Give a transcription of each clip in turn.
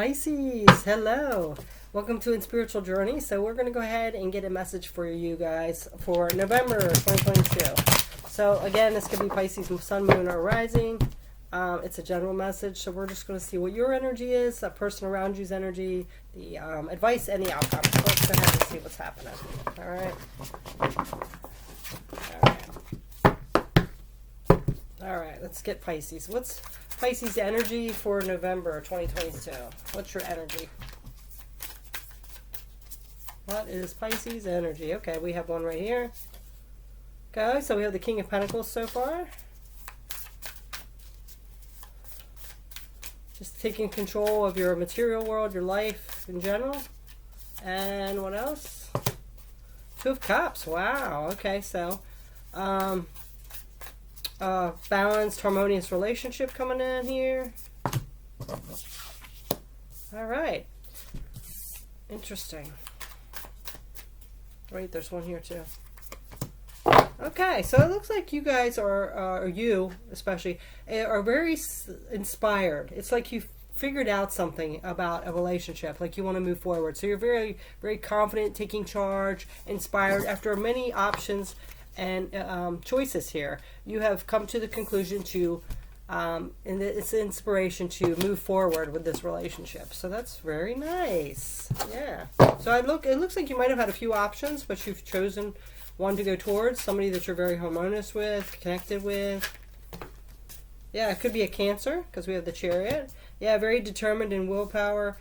Pisces, hello. Welcome to In Spiritual Journey. So we're going to go ahead and get a message for you guys for November 2022. So again, this could be Pisces, Sun, Moon, or Rising. It's a general message, so we're just going to see what your energy is, that person around you's energy, the advice, and the outcome. So let's go ahead and see what's happening. All right. All right, let's get Pisces. What's Pisces energy for November 2022? What's your energy? What is Pisces energy? Okay, we have one right here. Okay, so we have the King of Pentacles so far. Just taking control of your material world, your life in general. And what else? Two of Cups. Wow. Okay, so balanced, harmonious relationship coming in here. All right. Interesting. Wait, there's one here too. Okay, so it looks like you guys are, or you especially, are very inspired. It's like you figured out something about a relationship, like you want to move forward. So you're very, very confident, taking charge, inspired. After many options and choices here, you have come to the conclusion to, and it's inspiration to move forward with this relationship. So that's very nice. Yeah. So it looks like you might have had a few options, but you've chosen one to go towards, somebody that you're very harmonious with, connected with. Yeah, it could be a Cancer, because we have the Chariot. Yeah, very determined in willpower.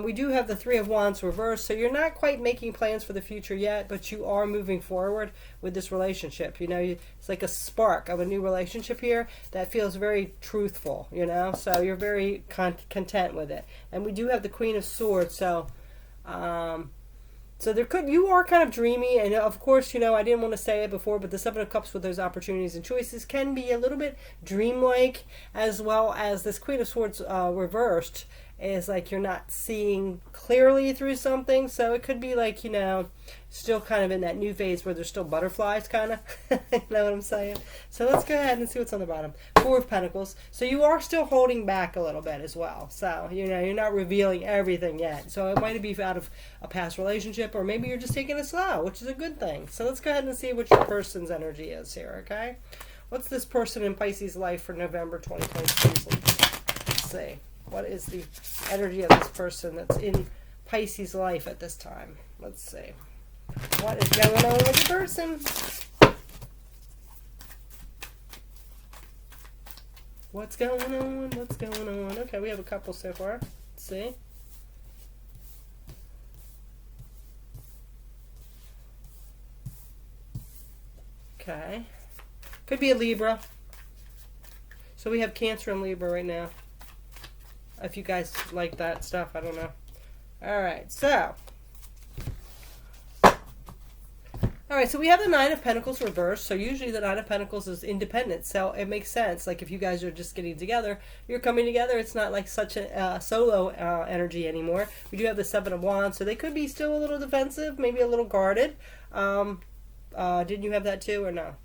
We do have the Three of Wands reversed, so you're not quite making plans for the future yet, but you are moving forward with this relationship. You know, it's like a spark of a new relationship here that feels very truthful, you know, so you're very content with it. And we do have the Queen of Swords, so you are kind of dreamy, and of course, you know, I didn't want to say it before, but the Seven of Cups with those opportunities and choices can be a little bit dreamlike, as well as this Queen of Swords reversed is like you're not seeing clearly through something, so it could be like, you know, still kind of in that new phase where there's still butterflies, kind of. You know what I'm saying? So let's go ahead and see what's on the bottom. Four of Pentacles. So you are still holding back a little bit as well. So, you know, you're not revealing everything yet. So it might be out of a past relationship, or maybe you're just taking it slow, which is a good thing. So let's go ahead and see what your person's energy is here, okay? What's this person in Pisces' life for November 2022? Let's see. What is the energy of this person that's in Pisces' life at this time? Let's see. What is going on with the person? What's going on? What's going on? Okay, we have a couple so far. Let's see. Okay. Could be a Libra. So we have Cancer and Libra right now. If you guys like that stuff, I don't know. Alright, so. Alright, so we have the Nine of Pentacles reversed. So usually the Nine of Pentacles is independent. So it makes sense. Like if you guys are just getting together, you're coming together. It's not like such a solo energy anymore. We do have the Seven of Wands. So they could be still a little defensive, maybe a little guarded. Didn't you have that too, or no?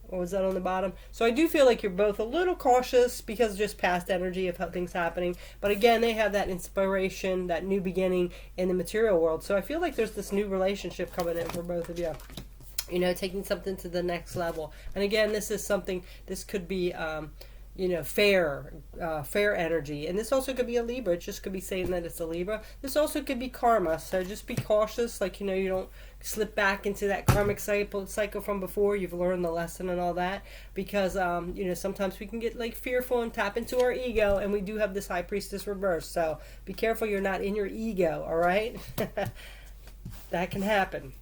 Or was that on the bottom? So I do feel like you're both a little cautious because of just past energy of how things happening. But again, they have that inspiration, that new beginning in the material world. So I feel like there's this new relationship coming in for both of you. You know, taking something to the next level. And again, this is something, this could be, you know, fair energy. And this also could be a Libra. It just could be saying that it's a Libra. This also could be karma. So just be cautious. Like, you know, you don't slip back into that karmic cycle from before. You've learned the lesson and all that. Because, you know, sometimes we can get like fearful and tap into our ego. And we do have this High Priestess reverse. So be careful you're not in your ego. All right? That can happen.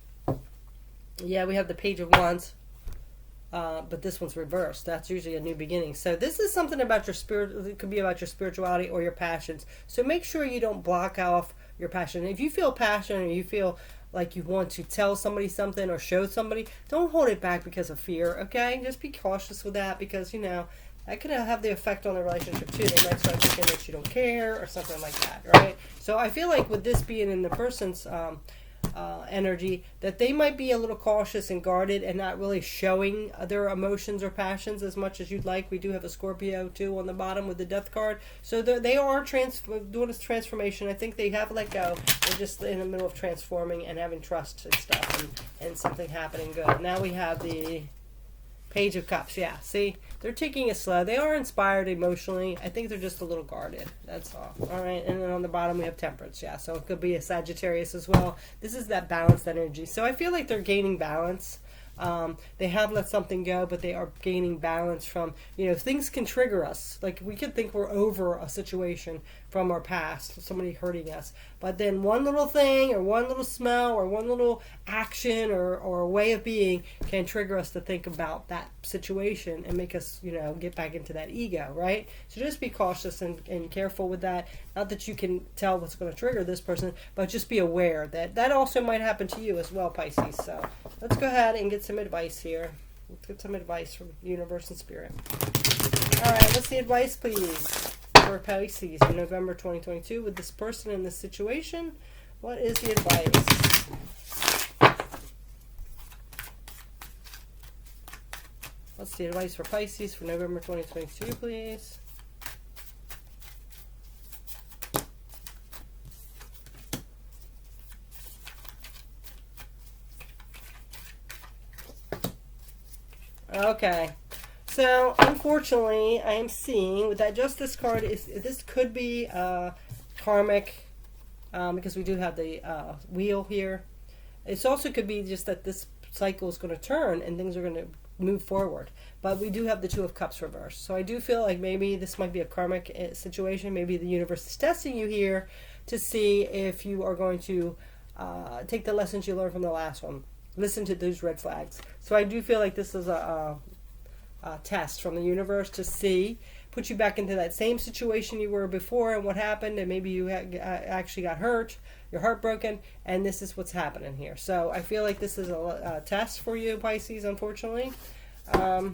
Yeah, we have the Page of Wands. But this one's reversed. That's usually a new beginning. So this is something about your spirit. It could be about your spirituality or your passions. So make sure you don't block off your passion. If you feel passion, or you feel like you want to tell somebody something or show somebody, don't hold it back because of fear, okay? Just be cautious with that, because, you know, that could have the effect on the relationship too. They might start thinking that you don't care or something like that, right? So I feel like with this being in the person's energy, that they might be a little cautious and guarded and not really showing their emotions or passions as much as you'd like. We do have a Scorpio too on the bottom with the Death card, so they are doing this transformation. I think they have let go. They're just in the middle of transforming and having trust and stuff, and something happening good. Now we have the Page of Cups. Yeah, see, they're taking it slow. They are inspired emotionally. I think they're just a little guarded. That's all. All right, and then on the bottom we have Temperance. Yeah, so it could be a Sagittarius as well. This is that balanced energy. So I feel like they're gaining balance. They have let something go, but they are gaining balance from, things can trigger us. Like, we could think we're over a situation from our past, somebody hurting us. But then one little thing, or one little smell, or one little action, or a way of being can trigger us to think about that situation and make us, get back into that ego, right? So just be cautious and careful with that. Not that you can tell what's going to trigger this person, but just be aware that that also might happen to you as well, Pisces. So let's go ahead and get some advice here. Let's get some advice from universe and spirit. All right, what's the advice, please, for Pisces in November 2022 with this person in this situation? What is the advice? What's the advice for Pisces for November 2022, please? Okay, so unfortunately, I am seeing with that Justice card, this could be karmic, because we do have the wheel here. It also could be just that this cycle is going to turn and things are going to move forward. But we do have the Two of Cups reversed. So I do feel like maybe this might be a karmic situation. Maybe the universe is testing you here to see if you are going to take the lessons you learned from the last one. Listen to those red flags. So I do feel like this is a test from the universe to see, put you back into that same situation you were before and what happened, and maybe you actually got hurt, you're heartbroken, and this is what's happening here. So I feel like this is a test for you, Pisces, unfortunately. Are you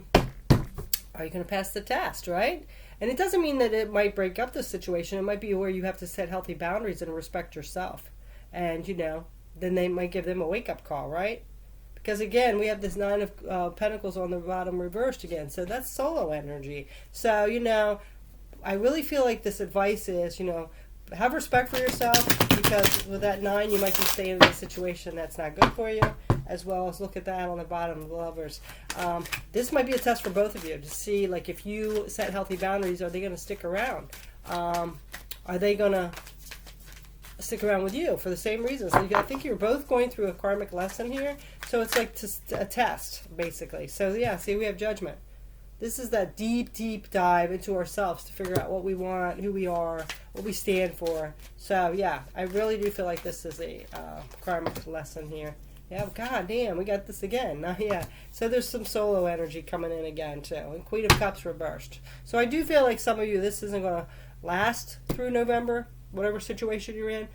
going to pass the test, right? And it doesn't mean that it might break up the situation. It might be where you have to set healthy boundaries and respect yourself. And, then they might give them a wake-up call, right? Because again, we have this Nine of Pentacles on the bottom reversed again. So that's solo energy. So, I really feel like this advice is, have respect for yourself, because with that 9, you might be staying in a situation that's not good for you, as well as look at that on the bottom of the Lovers. This might be a test for both of you to see, like, if you set healthy boundaries, are they going to stick around? Are they going to stick around with you for the same reasons? So I think you're both going through a karmic lesson here. So it's like a test, basically. So yeah, see, we have Judgment. This is that deep, deep dive into ourselves to figure out what we want, who we are, what we stand for. So yeah, I really do feel like this is a karmic lesson here. Yeah, god damn, we got this again. Yeah, so there's some solo energy coming in again too. And Queen of Cups reversed. So I do feel like some of you, this isn't going to last through November, whatever situation you're in.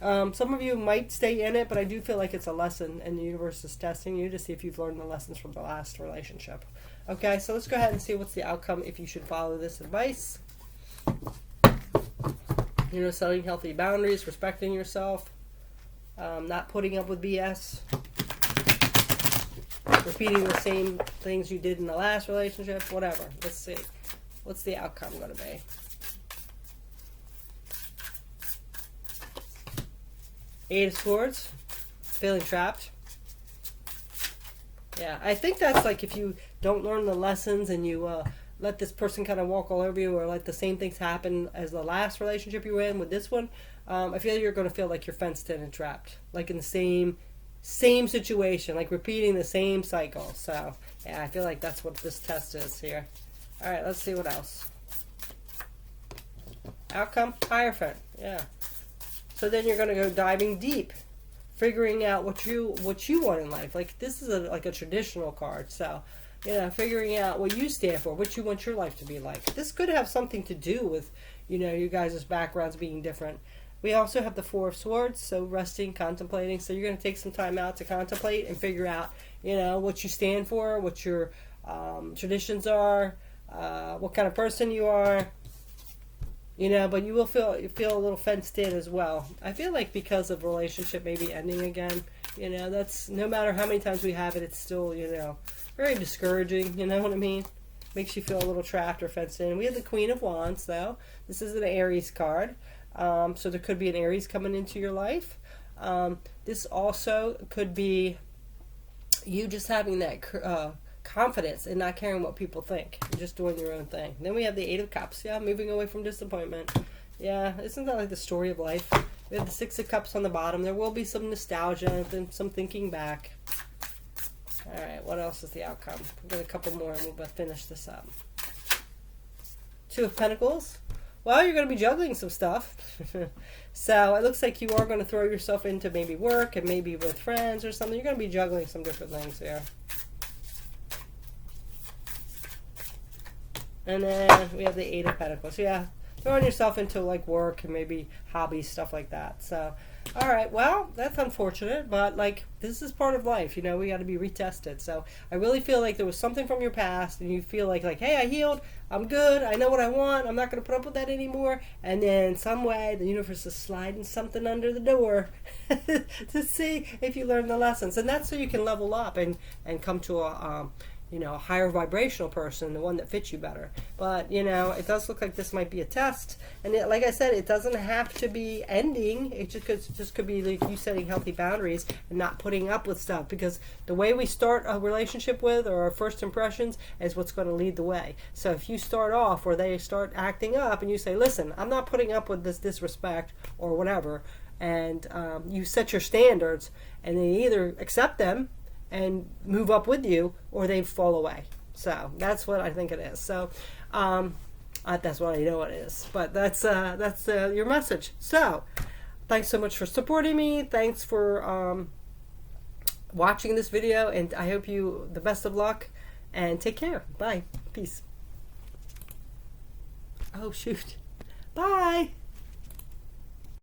Some of you might stay in it, but I do feel like it's a lesson, and the universe is testing you to see if you've learned the lessons from the last relationship. Okay, so let's go ahead and see what's the outcome if you should follow this advice. Setting healthy boundaries, respecting yourself, not putting up with BS, repeating the same things you did in the last relationship, whatever. Let's see. What's the outcome going to be? Eight of Swords, feeling trapped. Yeah, I think that's like if you don't learn the lessons and you let this person kind of walk all over you, or let the same things happen as the last relationship you were in with this one, I feel you're going to feel like you're fenced in and trapped, like in the same situation, like repeating the same cycle. So yeah, I feel like that's what this test is here. All right, let's see what else. Outcome, Hierophant. Yeah. So then you're going to go diving deep, figuring out what you want in life. Like, this is like a traditional card. So, figuring out what you stand for, what you want your life to be like. This could have something to do with, you guys' backgrounds being different. We also have the Four of Swords, so resting, contemplating. So you're going to take some time out to contemplate and figure out, what you stand for, what your traditions are, what kind of person you are. but you will feel a little fenced in as well. I feel like because of relationship maybe ending again, that's, no matter how many times we have it, it's still, very discouraging, you know what I mean? Makes you feel a little trapped or fenced in. We have the Queen of Wands, though. This is an Aries card. So there could be an Aries coming into your life. This also could be you just having that confidence and not caring what people think. You're just doing your own thing. Then we have the Eight of Cups. Yeah, moving away from disappointment. Yeah, isn't that like the story of life? We have the Six of Cups on the bottom. There will be some nostalgia and some thinking back. All right, what else is the outcome? We've got a couple more and we'll finish this up. Two of Pentacles. Well, you're going to be juggling some stuff. So it looks like you are going to throw yourself into maybe work and maybe with friends or something. You're going to be juggling some different things here. And then we have the Eight of Pentacles. Yeah, throwing yourself into like work and maybe hobbies, stuff like that. So, all right, well, that's unfortunate, but like this is part of life. We got to be retested. So I really feel like there was something from your past and you feel like, hey, I healed. I'm good. I know what I want. I'm not going to put up with that anymore. And then some way the universe is sliding something under the door to see if you learn the lessons. And that's so you can level up and come to a higher vibrational person, the one that fits you better. But, it does look like this might be a test. And like I said, it doesn't have to be ending. It just could be like you setting healthy boundaries and not putting up with stuff. Because the way we start a relationship with, or our first impressions, is what's going to lead the way. So if you start off where they start acting up and you say, listen, I'm not putting up with this disrespect or whatever, and you set your standards, and they either accept them and move up with you, or they fall away. So that's what I think it is. So that's what I know it is. But that's your message. So thanks so much for supporting me. Thanks for watching this video, and I hope you the best of luck. And take care. Bye. Peace. Oh shoot. Bye.